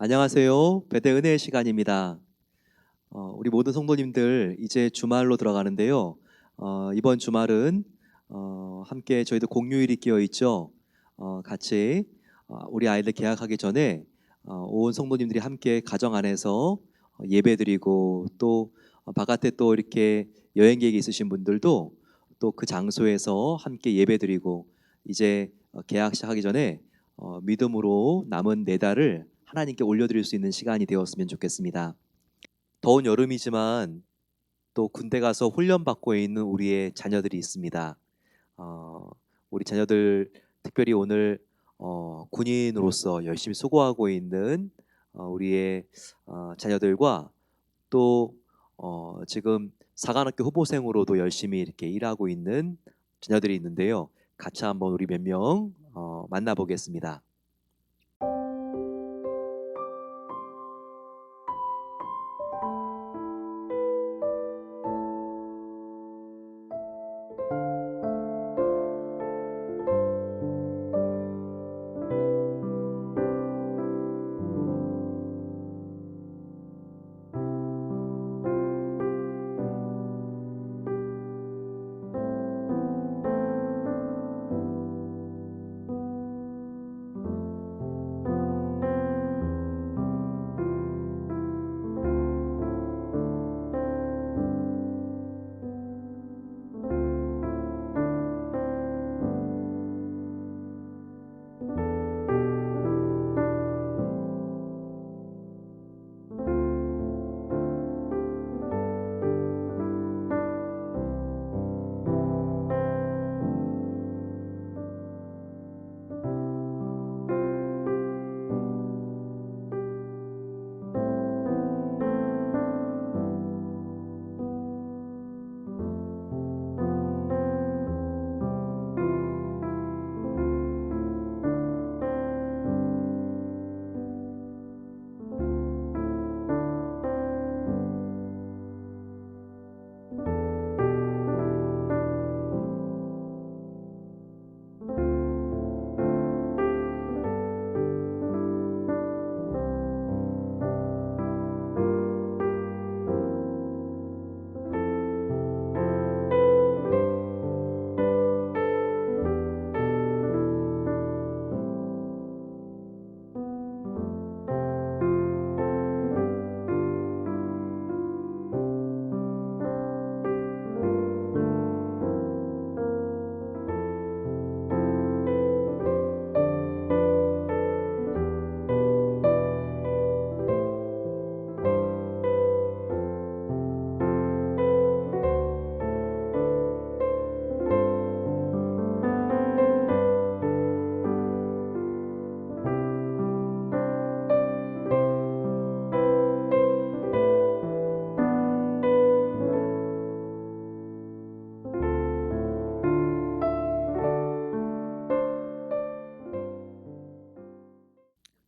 안녕하세요. 배대 은혜의 시간입니다. 우리 모든 성도님들 이제 주말로 들어가는데요. 이번 주말은 함께 저희도 공휴일이 끼어 있죠. 같이 우리 아이들 개학하기 전에 온 성도님들이 함께 가정 안에서 예배드리고 또 바깥에 또 이렇게 여행 계획이 있으신 분들도 또 그 장소에서 함께 예배드리고 이제 개학 시작하기 전에 믿음으로 남은 네 달을 하나님께 올려드릴 수 있는 시간이 되었으면 좋겠습니다. 더운 여름이지만 또 군대 가서 훈련받고 있는 우리의 자녀들이 있습니다. 어, 우리 자녀들 특별히 오늘 군인으로서 열심히 수고하고 있는 우리의 자녀들과 또 지금 사관학교 후보생으로도 열심히 이렇게 일하고 있는 자녀들이 있는데요. 같이 한번 우리 몇 명 만나보겠습니다.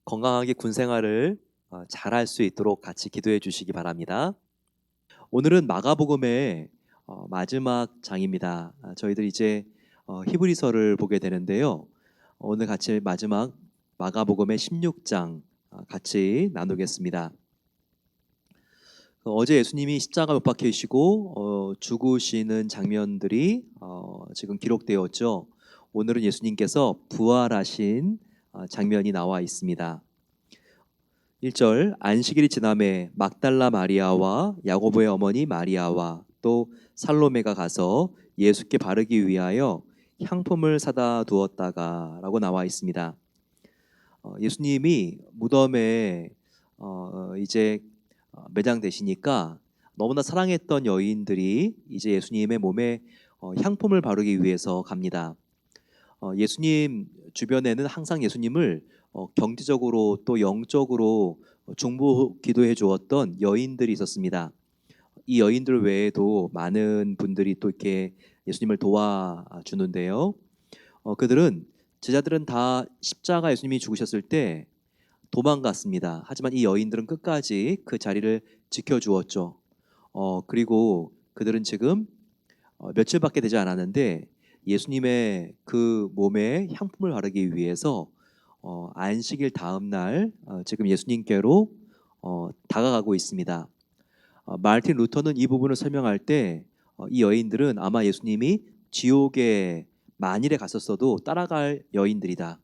건강하게 군 생활을 잘할 수 있도록 같이 기도해 주시기 바랍니다. 오늘은 마가복음의 마지막 장입니다. 저희들 이제 히브리서를 보게 되는데요. 오늘 같이 마지막 마가복음의 16장 같이 나누겠습니다. 어제 예수님이 십자가 못 박히시고 죽으시는 장면들이 지금 기록되었죠. 오늘은 예수님께서 부활하신 장면이 나와 있습니다. 1절 안식일이 지남에 막달라 마리아와 야고보의 어머니 마리아와 또 살로메가 가서 예수께 바르기 위하여 향품을 사다 두었다가라고 나와 있습니다. 예수님이 무덤에 이제 매장되시니까 너무나 사랑했던 여인들이 이제 예수님의 몸에 향품을 바르기 위해서 갑니다. 예수님 주변에는 항상 예수님을 경제적으로 또 영적으로 중보 기도해 주었던 여인들이 있었습니다. 이 여인들 외에도 많은 분들이 또 이렇게 예수님을 도와주는데요. 그들은 제자들은 다 십자가 예수님이 죽으셨을 때 도망갔습니다. 하지만 이 여인들은 끝까지 그 자리를 지켜주었죠. 그리고 그들은 지금 며칠밖에 되지 않았는데 예수님의 그 몸에 향품을 바르기 위해서 안식일 다음 날 지금 예수님께로 다가가고 있습니다. 마르틴 루터는 이 부분을 설명할 때 이 여인들은 아마 예수님이 지옥에 만일에 갔었어도 따라갈 여인들이다.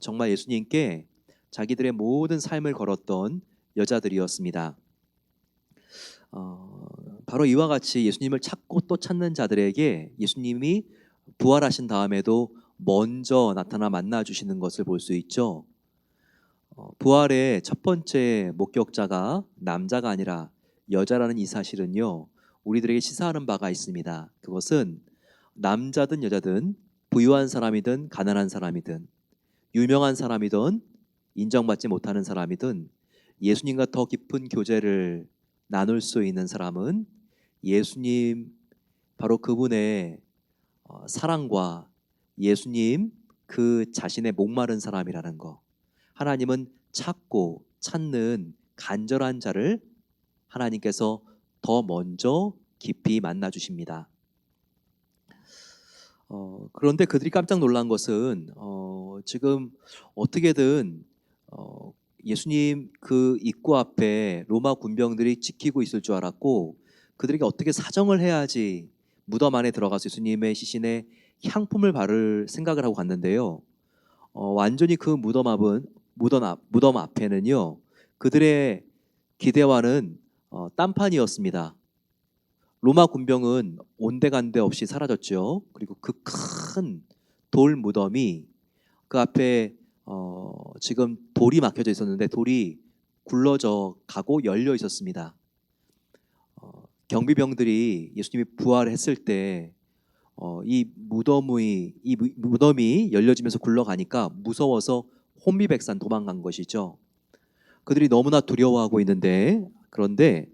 정말 예수님께 자기들의 모든 삶을 걸었던 여자들이었습니다. 바로 이와 같이 예수님을 찾고 또 찾는 자들에게 예수님이 부활하신 다음에도 먼저 나타나 만나 주시는 것을 볼 수 있죠. 부활의 첫 번째 목격자가 남자가 아니라 여자라는 이 사실은요, 우리들에게 시사하는 바가 있습니다. 그것은 남자든 여자든 부유한 사람이든 가난한 사람이든 유명한 사람이든 인정받지 못하는 사람이든 예수님과 더 깊은 교제를 나눌 수 있는 사람은 예수님, 바로 그분의 사랑과 예수님 그 자신의 목마른 사람이라는 거. 하나님은 찾고 찾는 간절한 자를 하나님께서 더 먼저 깊이 만나 주십니다. 그런데 그들이 깜짝 놀란 것은 지금 어떻게든 예수님 그 입구 앞에 로마 군병들이 지키고 있을 줄 알았고, 그들에게 어떻게 사정을 해야지 무덤 안에 들어가서 예수님의 시신에 향품을 바를 생각을 하고 갔는데요. 완전히 그 무덤 앞에는요, 그들의 기대와는 딴판이었습니다. 로마 군병은 온데간데 없이 사라졌죠. 그리고 그 큰 돌 무덤이 그 앞에 지금 돌이 막혀져 있었는데 돌이 굴러져 가고 열려 있었습니다. 경비병들이 예수님이 부활했을 때 이 무덤이 열려지면서 굴러가니까 무서워서 혼비백산 도망간 것이죠. 그들이 너무나 두려워하고 있는데, 그런데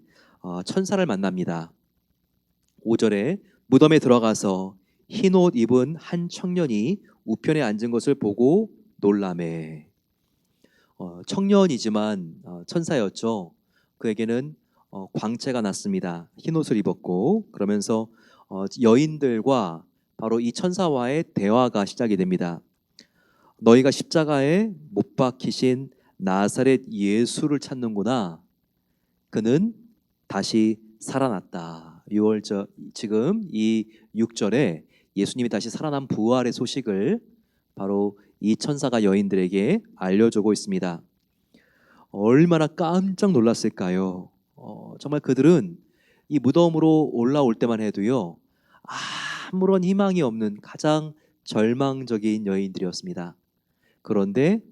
천사를 만납니다. 5절에 무덤에 들어가서 흰 옷 입은 한 청년이 우편에 앉은 것을 보고 놀라매. 청년이지만 천사였죠. 그에게는 광채가 났습니다. 흰 옷을 입었고, 그러면서 여인들과 바로 이 천사와의 대화가 시작이 됩니다. 너희가 십자가에 못 박히신 나사렛 예수를 찾는구나. 그는 다시 살아났다. 지금 이 6절에 예수님이 다시 살아난 부활의 소식을 바로 이 천사가 여인들에게 알려주고 있습니다. 얼마나 깜짝 놀랐을까요? 정말 그들은 이 무덤으로 올라올 때만 해도요, 아무런 희망이 없는 가장 절망적인 여인들이었습니다. 그런데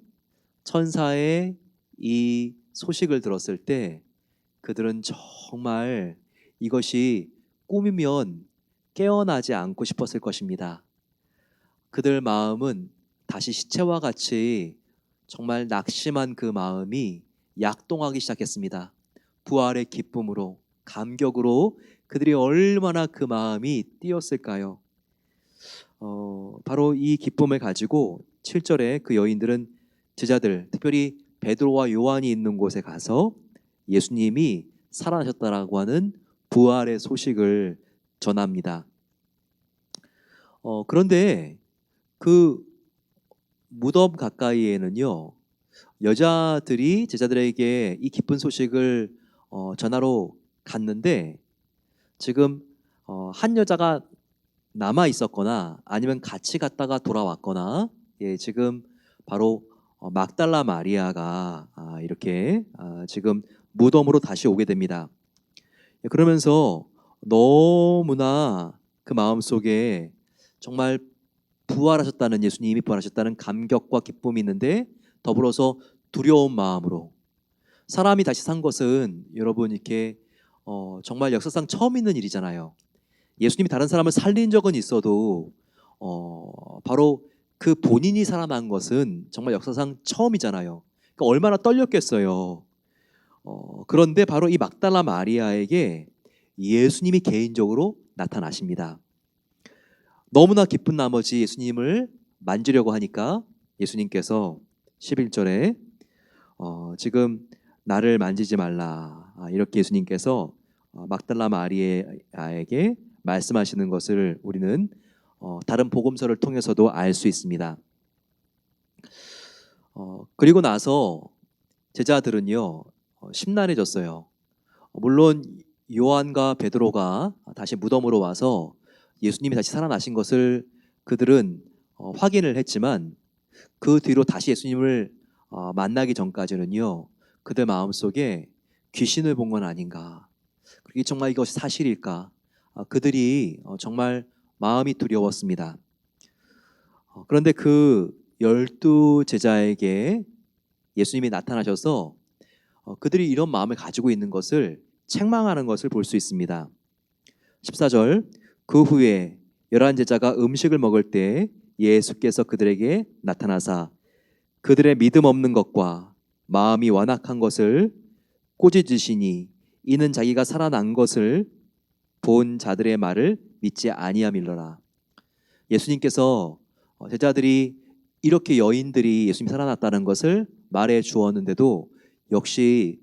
천사의 이 소식을 들었을 때 그들은 정말 이것이 꿈이면 깨어나지 않고 싶었을 것입니다. 그들 마음은 다시 시체와 같이 정말 낙심한 그 마음이 약동하기 시작했습니다. 부활의 기쁨으로, 감격으로 그들이 얼마나 그 마음이 뛰었을까요? 바로 이 기쁨을 가지고 7절에 그 여인들은 제자들, 특별히 베드로와 요한이 있는 곳에 가서 예수님이 살아나셨다라고 하는 부활의 소식을 전합니다. 그런데 그 무덤 가까이에는요, 여자들이 제자들에게 이 기쁜 소식을 전하러 갔는데, 지금 한 여자가 남아 있었거나 아니면 같이 갔다가 돌아왔거나, 지금 바로 막달라 마리아가 이렇게 지금 무덤으로 다시 오게 됩니다. 그러면서 너무나 그 마음속에 정말 예수님이 부활하셨다는 감격과 기쁨이 있는데, 더불어서 두려운 마음으로, 사람이 다시 산 것은 여러분 이렇게 정말 역사상 처음 있는 일이잖아요. 예수님이 다른 사람을 살린 적은 있어도 바로 그 본인이 살아난 것은 정말 역사상 처음이잖아요. 그러니까 얼마나 떨렸겠어요. 그런데 바로 이 막달라 마리아에게 예수님이 개인적으로 나타나십니다. 너무나 기쁜 나머지 예수님을 만지려고 하니까 예수님께서 11절에 지금 나를 만지지 말라, 이렇게 예수님께서 막달라 마리아에게 말씀하시는 것을 우리는 다른 복음서를 통해서도 알 수 있습니다. 그리고 나서 제자들은요 심란해졌어요. 물론 요한과 베드로가 다시 무덤으로 와서 예수님이 다시 살아나신 것을 그들은 확인을 했지만 그 뒤로 다시 예수님을 만나기 전까지는요 그들 마음속에 귀신을 본 건 아닌가, 그게 정말 이것이 사실일까, 그들이 정말 마음이 두려웠습니다. 그런데 그 12제자에게 예수님이 나타나셔서 그들이 이런 마음을 가지고 있는 것을 책망하는 것을 볼 수 있습니다. 14절, 그 후에 11제자가 음식을 먹을 때 예수께서 그들에게 나타나사 그들의 믿음 없는 것과 마음이 완악한 것을 꾸짖으시니 이는 자기가 살아난 것을 본 자들의 말을 믿지 아니함일러라. 예수님께서 제자들이 이렇게 여인들이 예수님이 살아났다는 것을 말해 주었는데도 역시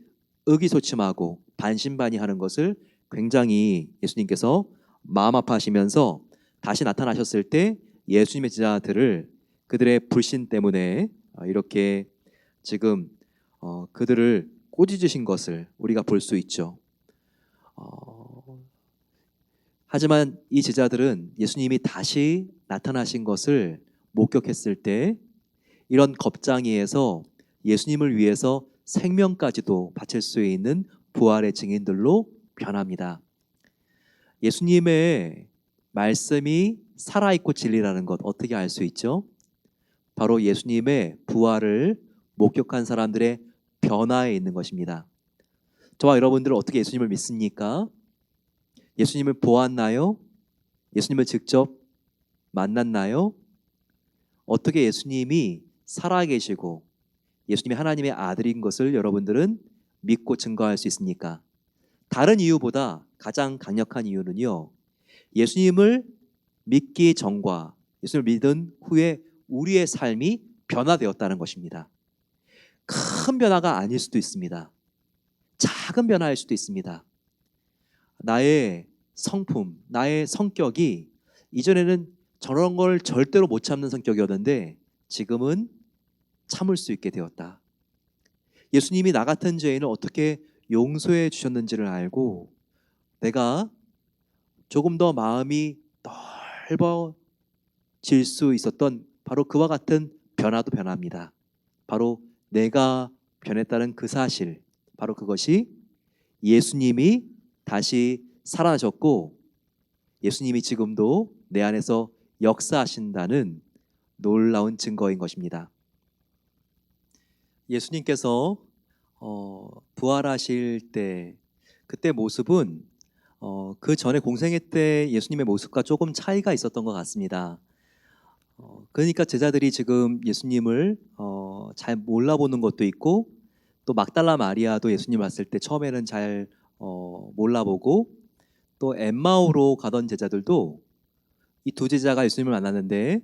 의기소침하고 반신반의하는 것을 굉장히 예수님께서 마음 아파하시면서 다시 나타나셨을 때 예수님의 제자들을 그들의 불신 때문에 이렇게 지금 그들을 꼬집으신 것을 우리가 볼 수 있죠. 하지만 이 제자들은 예수님이 다시 나타나신 것을 목격했을 때 이런 겁장이에서 예수님을 위해서 생명까지도 바칠 수 있는 부활의 증인들로 변합니다. 예수님의 말씀이 살아있고 진리라는 것 어떻게 알 수 있죠? 바로 예수님의 부활을 목격한 사람들의 변화에 있는 것입니다. 저와 여러분들은 어떻게 예수님을 믿습니까? 예수님을 보았나요? 예수님을 직접 만났나요? 어떻게 예수님이 살아계시고 예수님이 하나님의 아들인 것을 여러분들은 믿고 증거할 수 있습니까? 다른 이유보다 가장 강력한 이유는요, 예수님을 믿기 전과 예수님을 믿은 후에 우리의 삶이 변화되었다는 것입니다. 큰 변화가 아닐 수도 있습니다. 작은 변화일 수도 있습니다. 나의 성품, 나의 성격이 이전에는 저런 걸 절대로 못 참는 성격이었는데 지금은 참을 수 있게 되었다. 예수님이 나 같은 죄인을 어떻게 용서해 주셨는지를 알고 내가 조금 더 마음이 넓어질 수 있었던 바로 그와 같은 변화도 변합니다. 바로 내가 변했다는 그 사실, 바로 그것이 예수님이 다시 살아나셨고 예수님이 지금도 내 안에서 역사하신다는 놀라운 증거인 것입니다. 예수님께서 부활하실 때 그때 모습은 그 전에 공생애 때 예수님의 모습과 조금 차이가 있었던 것 같습니다. 그러니까 제자들이 지금 예수님을 잘 몰라보는 것도 있고 또 막달라 마리아도 예수님 왔을 때 처음에는 잘 몰라보고 또 엠마오로 가던 제자들도 이 두 제자가 예수님을 만났는데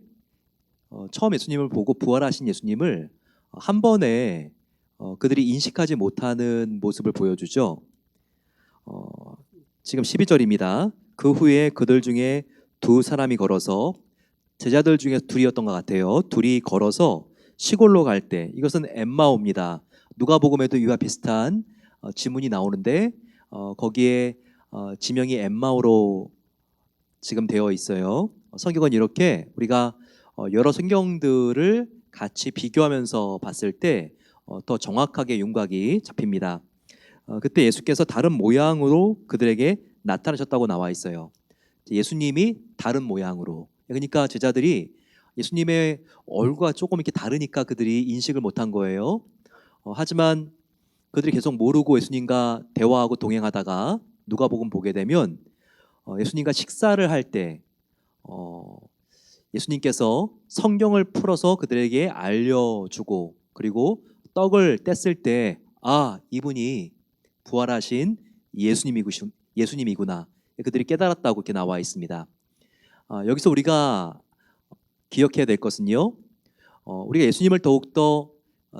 처음 예수님을 보고 부활하신 예수님을 한 번에 그들이 인식하지 못하는 모습을 보여주죠. 지금 12절입니다. 그 후에 그들 중에 두 사람이 걸어서, 제자들 중에 둘이었던 것 같아요. 둘이 걸어서 시골로 갈 때, 이것은 엠마오입니다. 누가복음에도 이와 비슷한 지문이 나오는데 거기에 지명이 엠마오로 지금 되어 있어요. 성경은 이렇게 우리가 여러 성경들을 같이 비교하면서 봤을 때 더 정확하게 윤곽이 잡힙니다. 그때 예수께서 다른 모양으로 그들에게 나타나셨다고 나와 있어요. 예수님이 다른 모양으로. 그러니까 제자들이 예수님의 얼굴과 조금 이렇게 다르니까 그들이 인식을 못한 거예요. 하지만 그들이 계속 모르고 예수님과 대화하고 동행하다가 누가복음 보게 되면 예수님과 식사를 할 때 예수님께서 성경을 풀어서 그들에게 알려주고 그리고 떡을 뗐을 때 이분이 부활하신 예수님이구나 그들이 깨달았다고 이렇게 나와 있습니다. 여기서 우리가 기억해야 될 것은요, 우리가 예수님을 더욱더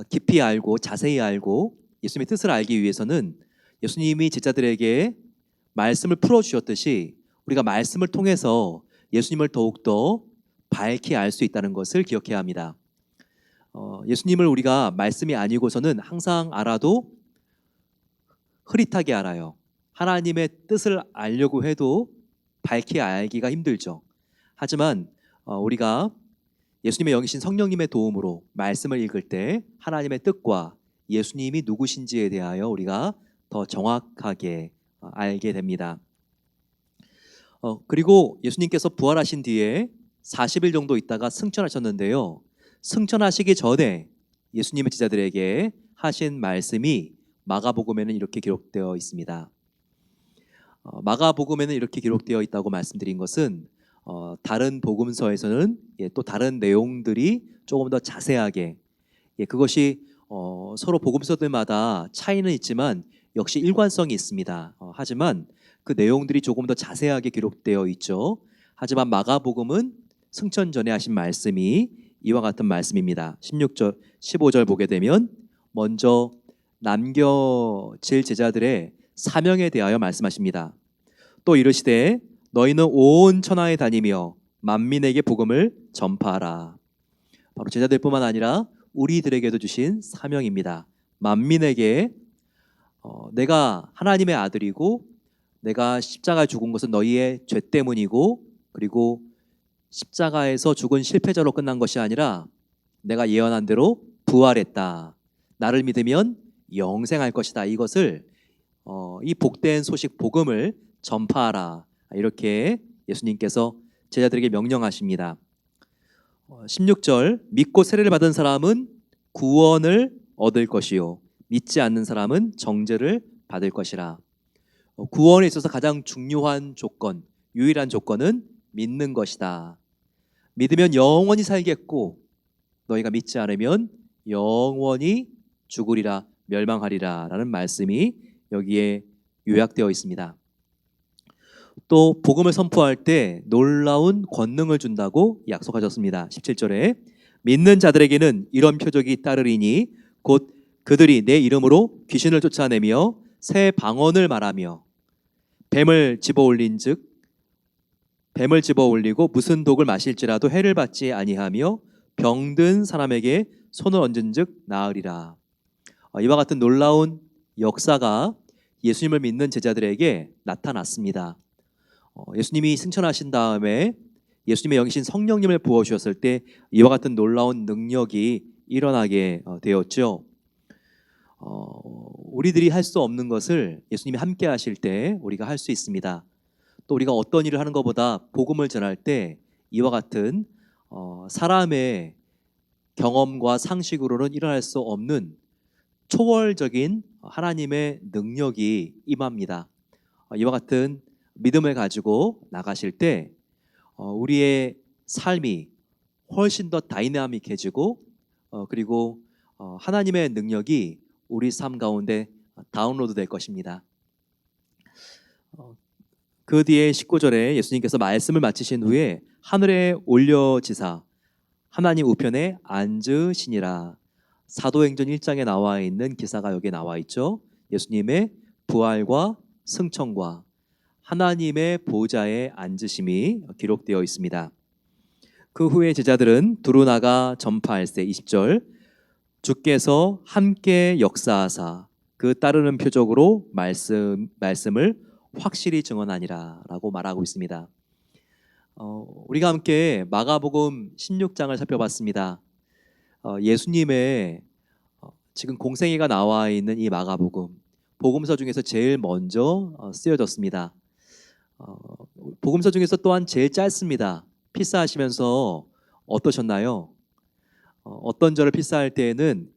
깊이 알고 자세히 알고 예수님의 뜻을 알기 위해서는 예수님이 제자들에게 말씀을 풀어주셨듯이 우리가 말씀을 통해서 예수님을 더욱더 밝히 알 수 있다는 것을 기억해야 합니다. 예수님을 우리가 말씀이 아니고서는 항상 알아도 흐릿하게 알아요. 하나님의 뜻을 알려고 해도 밝히 알기가 힘들죠. 하지만 우리가 예수님의 영이신 성령님의 도움으로 말씀을 읽을 때 하나님의 뜻과 예수님이 누구신지에 대하여 우리가 더 정확하게 알게 됩니다. 그리고 예수님께서 부활하신 뒤에 40일 정도 있다가 승천하셨는데요. 승천하시기 전에 예수님의 제자들에게 하신 말씀이 마가복음에는 이렇게 기록되어 있습니다. 마가복음에는 이렇게 기록되어 있다고 말씀드린 것은 다른 복음서에서는 또 다른 내용들이 조금 더 자세하게 그것이 서로 복음서들마다 차이는 있지만 역시 일관성이 있습니다. 하지만 그 내용들이 조금 더 자세하게 기록되어 있죠. 하지만 마가복음은 승천 전에 하신 말씀이 이와 같은 말씀입니다. 16절, 15절 보게 되면 먼저 남겨질 제자들의 사명에 대하여 말씀하십니다. 또 이르시되 너희는 온 천하에 다니며 만민에게 복음을 전파하라. 바로 제자들뿐만 아니라 우리들에게도 주신 사명입니다. 만민에게 내가 하나님의 아들이고 내가 십자가에 죽은 것은 너희의 죄 때문이고 그리고 십자가에서 죽은 실패자로 끝난 것이 아니라 내가 예언한 대로 부활했다. 나를 믿으면 영생할 것이다. 이것을 이 복된 소식 복음을 전파하라. 이렇게 예수님께서 제자들에게 명령하십니다. 16절 믿고 세례를 받은 사람은 구원을 얻을 것이요 믿지 않는 사람은 정죄를 받을 것이라. 구원에 있어서 가장 중요한 조건, 유일한 조건은 믿는 것이다. 믿으면 영원히 살겠고 너희가 믿지 않으면 영원히 죽으리라 멸망하리라 라는 말씀이 여기에 요약되어 있습니다. 또 복음을 선포할 때 놀라운 권능을 준다고 약속하셨습니다. 17절에 믿는 자들에게는 이런 표적이 따르리니 곧 그들이 내 이름으로 귀신을 쫓아내며 새 방언을 말하며 뱀을 집어 올리고 무슨 독을 마실지라도 해를 받지 아니하며 병든 사람에게 손을 얹은즉 나으리라. 이와 같은 놀라운 역사가 예수님을 믿는 제자들에게 나타났습니다. 예수님이 승천하신 다음에 예수님의 영이신 성령님을 부어주셨을 때 이와 같은 놀라운 능력이 일어나게 되었죠. 우리들이 할 수 없는 것을 예수님이 함께 하실 때 우리가 할 수 있습니다. 또 우리가 어떤 일을 하는 것보다 복음을 전할 때 이와 같은 사람의 경험과 상식으로는 일어날 수 없는 초월적인 하나님의 능력이 임합니다. 이와 같은 믿음을 가지고 나가실 때 우리의 삶이 훨씬 더 다이나믹해지고 그리고 하나님의 능력이 우리 삶 가운데 다운로드 될 것입니다. 그 뒤에 19절에 예수님께서 말씀을 마치신 후에 하늘에 올려지사 하나님 우편에 앉으시니라. 사도행전 1장에 나와 있는 기사가 여기에 나와 있죠. 예수님의 부활과 승천과 하나님의 보좌에 앉으심이 기록되어 있습니다. 그 후에 제자들은 두루 나가 전파할세. 20절 주께서 함께 역사하사 그 따르는 표적으로 말씀을 확실히 증언하니라 라고 말하고 있습니다. 우리가 함께 마가복음 16장을 살펴봤습니다. 예수님의 지금 공생애가 나와 있는 이 마가복음 복음서 중에서 제일 먼저 쓰여졌습니다. 복음서 중에서 또한 제일 짧습니다. 필사하시면서 어떠셨나요? 어떤 절을 필사할 때에는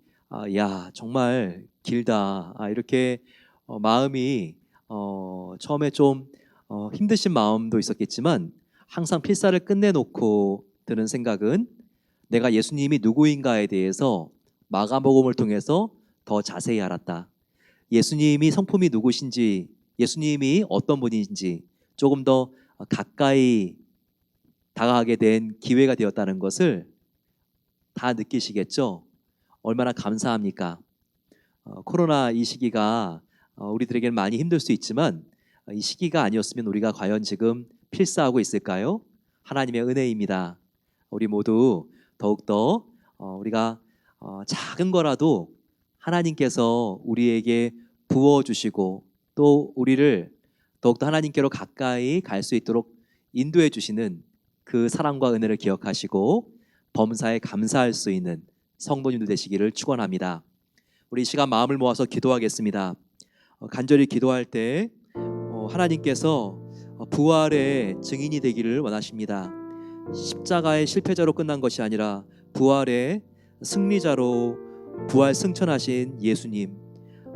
야 정말 길다 이렇게 마음이 처음에 좀 힘드신 마음도 있었겠지만 항상 필사를 끝내놓고 드는 생각은 내가 예수님이 누구인가에 대해서 마가복음을 통해서 더 자세히 알았다. 예수님이 성품이 누구신지, 예수님이 어떤 분인지 조금 더 가까이 다가가게 된 기회가 되었다는 것을 다 느끼시겠죠? 얼마나 감사합니까? 코로나 이 시기가 우리들에게는 많이 힘들 수 있지만 이 시기가 아니었으면 우리가 과연 지금 필사하고 있을까요? 하나님의 은혜입니다. 우리 모두 더욱더 우리가 작은 거라도 하나님께서 우리에게 부어주시고 또 우리를 더욱더 하나님께로 가까이 갈 수 있도록 인도해 주시는 그 사랑과 은혜를 기억하시고 범사에 감사할 수 있는 성도님들 되시기를 축원합니다. 우리 이 시간 마음을 모아서 기도하겠습니다. 간절히 기도할 때 하나님께서 부활의 증인이 되기를 원하십니다. 십자가의 실패자로 끝난 것이 아니라 부활의 승리자로 부활 승천하신 예수님,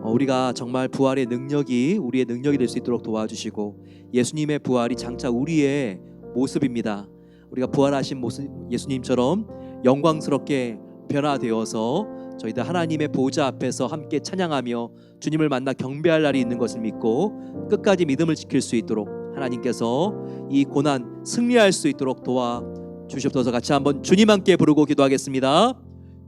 우리가 정말 부활의 능력이 우리의 능력이 될 수 있도록 도와주시고 예수님의 부활이 장차 우리의 모습입니다. 우리가 부활하신 모습 예수님처럼 영광스럽게 변화되어서 저희들 하나님의 보좌 앞에서 함께 찬양하며 주님을 만나 경배할 날이 있는 것을 믿고 끝까지 믿음을 지킬 수 있도록 하나님께서 이 고난 승리할 수 있도록 도와주시옵소서. 같이 한번 주님 함께 부르고 기도하겠습니다.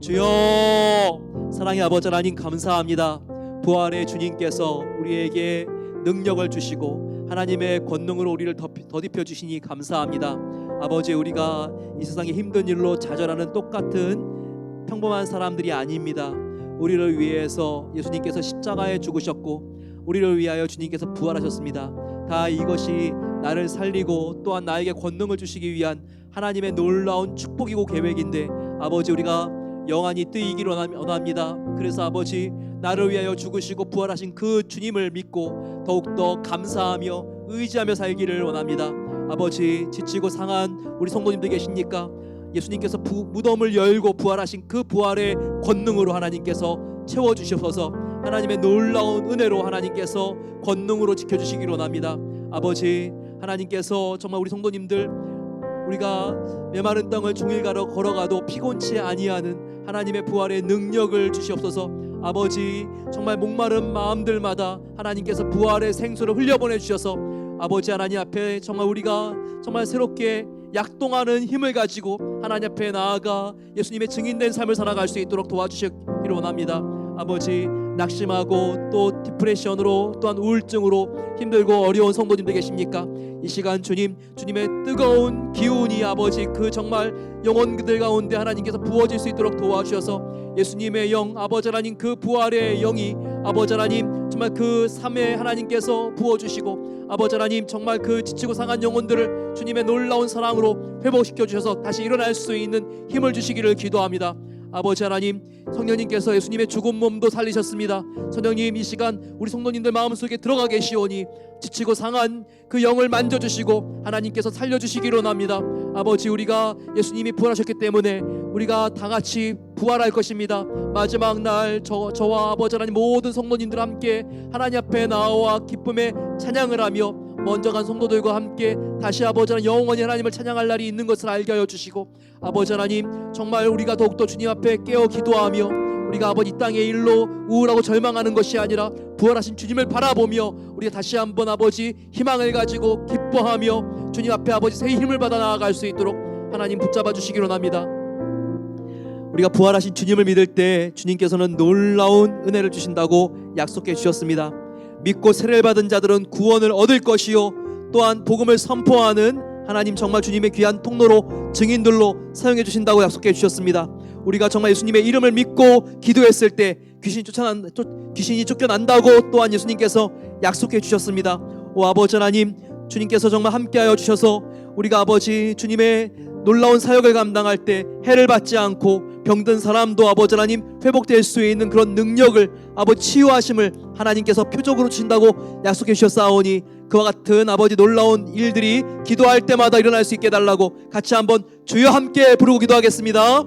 주여, 사랑의 아버지 하나님 감사합니다. 부활의 주님께서 우리에게 능력을 주시고 하나님의 권능으로 우리를 덧입혀 주시니 감사합니다. 아버지, 우리가 이 세상의 힘든 일로 좌절하는 똑같은 평범한 사람들이 아닙니다. 우리를 위해서 예수님께서 십자가에 죽으셨고 우리를 위하여 주님께서 부활하셨습니다. 다 이것이 나를 살리고 또한 나에게 권능을 주시기 위한 하나님의 놀라운 축복이고 계획인데 아버지, 우리가 영원히 뜨이기를 원합니다. 그래서 아버지, 나를 위하여 죽으시고 부활하신 그 주님을 믿고 더욱더 감사하며 의지하며 살기를 원합니다. 아버지, 지치고 상한 우리 성도님들 계십니까? 예수님께서 무덤을 열고 부활하신 그 부활의 권능으로 하나님께서 채워주셔서 하나님의 놀라운 은혜로 하나님께서 권능으로 지켜주시기를 원합니다. 아버지, 하나님께서 정말 우리 성도님들, 우리가 메마른 땅을 종일 걸어가도 피곤치 아니하는 하나님의 부활의 능력을 주시옵소서. 아버지, 정말 목마른 마음들마다 하나님께서 부활의 생수를 흘려보내 주셔서 아버지 하나님 앞에 정말 우리가 정말 새롭게 약동하는 힘을 가지고 하나님 앞에 나아가 예수님의 증인된 삶을 살아갈 수 있도록 도와주시기를 원합니다. 아버지, 낙심하고 또 디프레션으로 또한 우울증으로 힘들고 어려운 성도님들 계십니까? 이 시간 주님의 뜨거운 기운이 아버지 그 정말 영혼들 가운데 하나님께서 부어질 수 있도록 도와주셔서 예수님의 영, 아버지 하나님 그 부활의 영이 아버지 하나님 정말 그 삶에 하나님께서 부어주시고 아버지 하나님 정말 그 지치고 상한 영혼들을 주님의 놀라운 사랑으로 회복시켜 주셔서 다시 일어날 수 있는 힘을 주시기를 기도합니다. 아버지 하나님, 성령님께서 예수님의 죽은 몸도 살리셨습니다. 성령님, 이 시간 우리 성도님들 마음속에 들어가 계시오니 지치고 상한 그 영을 만져주시고 하나님께서 살려주시기를 원합니다. 아버지, 우리가 예수님이 부활하셨기 때문에 우리가 다 같이 부활할 것입니다. 마지막 날 저와 아버지 하나님 모든 성도님들 함께 하나님 앞에 나와 기쁨의 찬양을 하며 먼저 간 성도들과 함께 다시 아버지 하나님 영원히 하나님을 찬양할 날이 있는 것을 알게 하여 주시고 아버지 하나님 정말 우리가 더욱더 주님 앞에 깨어 기도하며 우리가 아버지 이 땅의 일로 우울하고 절망하는 것이 아니라 부활하신 주님을 바라보며 우리가 다시 한번 아버지 희망을 가지고 기뻐하며 주님 앞에 아버지 새 힘을 받아 나아갈 수 있도록 하나님 붙잡아 주시기를 원합니다. 우리가 부활하신 주님을 믿을 때 주님께서는 놀라운 은혜를 주신다고 약속해 주셨습니다. 믿고 세례를 받은 자들은 구원을 얻을 것이요 또한 복음을 선포하는 하나님 정말 주님의 귀한 통로로 증인들로 사용해 주신다고 약속해 주셨습니다. 우리가 정말 예수님의 이름을 믿고 기도했을 때 귀신이 쫓겨난다고 또한 예수님께서 약속해 주셨습니다. 오 아버지 하나님, 주님께서 정말 함께하여 주셔서 우리가 아버지 주님의 놀라운 사역을 감당할 때 해를 받지 않고 병든 사람도 아버지 하나님 회복될 수 있는 그런 능력을 아버지 치유하심을 하나님께서 표적으로 주신다고 약속해 주셨사오니 그와 같은 아버지 놀라운 일들이 기도할 때마다 일어날 수 있게 해달라고 같이 한번 주여 함께 부르고 기도하겠습니다.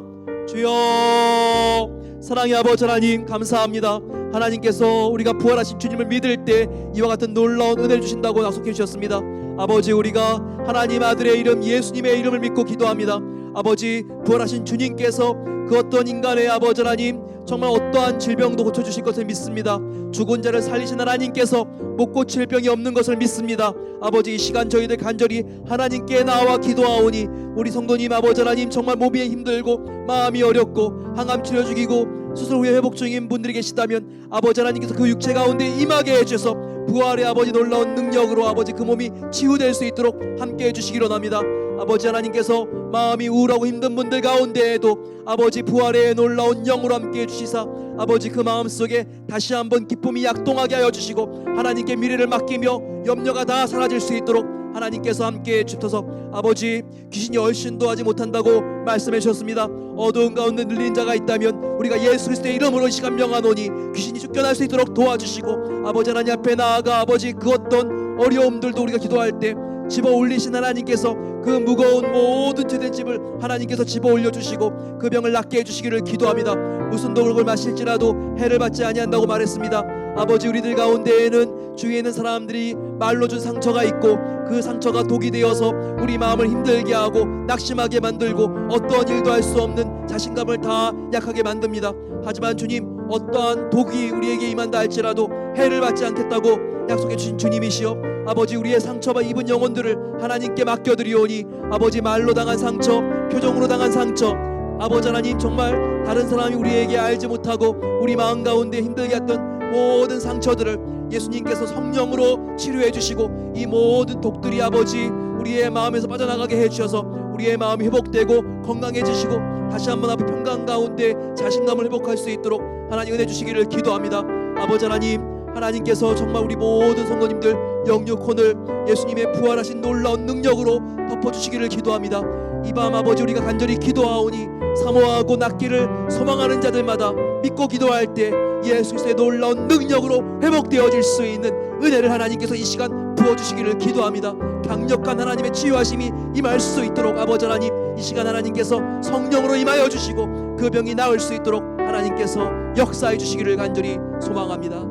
주여, 사랑의 아버지 하나님 감사합니다. 하나님께서 우리가 부활하신 주님을 믿을 때 이와 같은 놀라운 은혜를 주신다고 약속해 주셨습니다. 아버지, 우리가 하나님 아들의 이름 예수님의 이름을 믿고 기도합니다. 아버지, 부활하신 주님께서 그 어떤 인간의 아버지 하나님 정말 어떠한 질병도 고쳐주실 것을 믿습니다. 죽은 자를 살리신 하나님께서 못 고칠 병이 없는 것을 믿습니다. 아버지, 이 시간 저희들 간절히 하나님께 나와 기도하오니 우리 성도님 아버지 하나님 정말 몸이 힘들고 마음이 어렵고 항암 치료 중이고 수술 후에 회복 중인 분들이 계시다면 아버지 하나님께서 그 육체 가운데 임하게 해주셔서 부활의 아버지 놀라운 능력으로 아버지 그 몸이 치유될 수 있도록 함께 해주시기를 원합니다. 아버지 하나님께서 마음이 우울하고 힘든 분들 가운데에도 아버지 부활의 놀라운 영으로 함께 해주시사 아버지 그 마음속에 다시 한번 기쁨이 약동하게 하여 주시고 하나님께 미래를 맡기며 염려가 다 사라질 수 있도록 하나님께서 함께 해주셔서 아버지 귀신이 얼씬도 하지 못한다고 말씀해 주셨습니다. 어두운 가운데 눌린 자가 있다면 우리가 예수 그리스도의 이름으로 이 시간 명하노니 귀신이 쫓겨날 수 있도록 도와주시고 아버지 하나님 앞에 나아가 아버지 그 어떤 어려움들도 우리가 기도할 때 집어 올리신 하나님께서 그 무거운 모든 죄된 집을 하나님께서 집어 올려주시고 그 병을 낫게 해주시기를 기도합니다. 무슨 독을 마실지라도 해를 받지 아니한다고 말했습니다. 아버지 우리들 가운데에는 주위에 있는 사람들이 말로 준 상처가 있고 그 상처가 독이 되어서 우리 마음을 힘들게 하고 낙심하게 만들고 어떠한 일도 할 수 없는 자신감을 다 약하게 만듭니다. 하지만 주님 어떠한 독이 우리에게 임한다 할지라도 해를 받지 않겠다고 약속해 주신 주님이시여 아버지 우리의 상처와 입은 영혼들을 하나님께 맡겨드리오니 아버지 말로 당한 상처 표정으로 당한 상처 아버지 하나님 정말 다른 사람이 우리에게 알지 못하고 우리 마음 가운데 힘들게 했던 모든 상처들을 예수님께서 성령으로 치료해 주시고 이 모든 독들이 아버지 우리의 마음에서 빠져나가게 해주셔서 우리의 마음이 회복되고 건강해지시고 다시 한번 앞에 평강 가운데 자신감을 회복할 수 있도록 하나님 은혜 주시기를 기도합니다. 아버지 하나님 하나님께서 정말 우리 모든 성도님들 영육혼을 예수님의 부활하신 놀라운 능력으로 덮어주시기를 기도합니다. 이 밤 아버지 우리가 간절히 기도하오니 사모하고 낫기를 소망하는 자들마다 믿고 기도할 때 예수 그리스도의 놀라운 능력으로 회복되어질 수 있는 은혜를 하나님께서 이 시간 부어주시기를 기도합니다. 강력한 하나님의 치유하심이 임할 수 있도록 아버지 하나님 이 시간 하나님께서 성령으로 임하여 주시고 그 병이 나을 수 있도록 하나님께서 역사해 주시기를 간절히 소망합니다.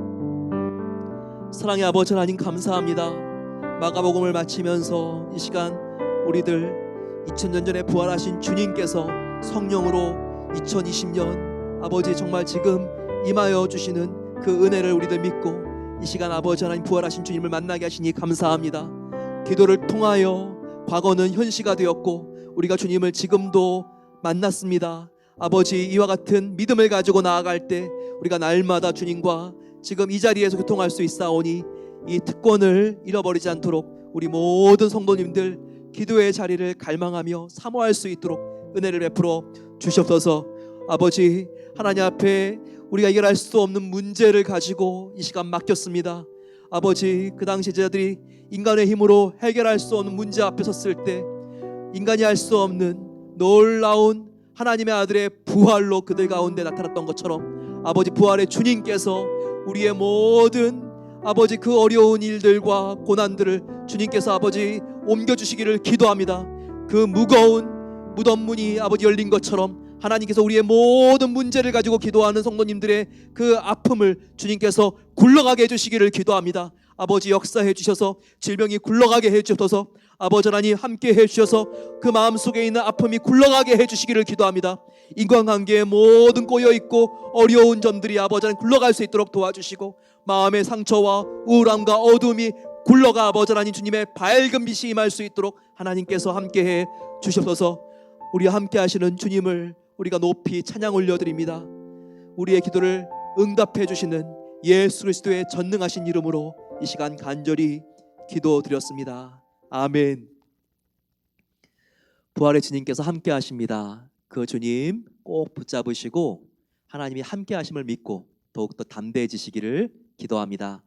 사랑의 아버지 하나님 감사합니다. 마가복음을 마치면서 이 시간 우리들 2000년 전에 부활하신 주님께서 성령으로 2020년 아버지 정말 지금 임하여 주시는 그 은혜를 우리들 믿고 이 시간 아버지 하나님 부활하신 주님을 만나게 하시니 감사합니다. 기도를 통하여 과거는 현시가 되었고 우리가 주님을 지금도 만났습니다. 아버지 이와 같은 믿음을 가지고 나아갈 때 우리가 날마다 주님과 지금 이 자리에서 교통할 수 있사오니 이 특권을 잃어버리지 않도록 우리 모든 성도님들 기도의 자리를 갈망하며 사모할 수 있도록 은혜를 베풀어 주시옵소서. 아버지 하나님 앞에 우리가 해결할 수 없는 문제를 가지고 이 시간 맡겼습니다. 아버지 그 당시 제자들이 인간의 힘으로 해결할 수 없는 문제 앞에 섰을 때 인간이 할 수 없는 놀라운 하나님의 아들의 부활로 그들 가운데 나타났던 것처럼 아버지 부활의 주님께서 우리의 모든 아버지 그 어려운 일들과 고난들을 주님께서 아버지 옮겨주시기를 기도합니다. 그 무거운 무덤문이 아버지 열린 것처럼 하나님께서 우리의 모든 문제를 가지고 기도하는 성도님들의 그 아픔을 주님께서 굴러가게 해주시기를 기도합니다. 아버지 역사해 주셔서 질병이 굴러가게 해주셔서 아버지 하나님 함께 해주셔서 그 마음속에 있는 아픔이 굴러가게 해주시기를 기도합니다. 인간관계에 모든 꼬여있고 어려운 점들이 아버지 하나님 굴러갈 수 있도록 도와주시고 마음의 상처와 우울함과 어둠이 굴러가 아버지 하나님 주님의 밝은 빛이 임할 수 있도록 하나님께서 함께해 주셔서 우리와 함께 하시는 주님을 우리가 높이 찬양 올려드립니다. 우리의 기도를 응답해 주시는 예수 그리스도의 전능하신 이름으로 이 시간 간절히 기도드렸습니다. 아멘. 부활의 주님께서 함께 하십니다. 그 주님 꼭 붙잡으시고 하나님이 함께 하심을 믿고 더욱더 담대해지시기를 기도합니다.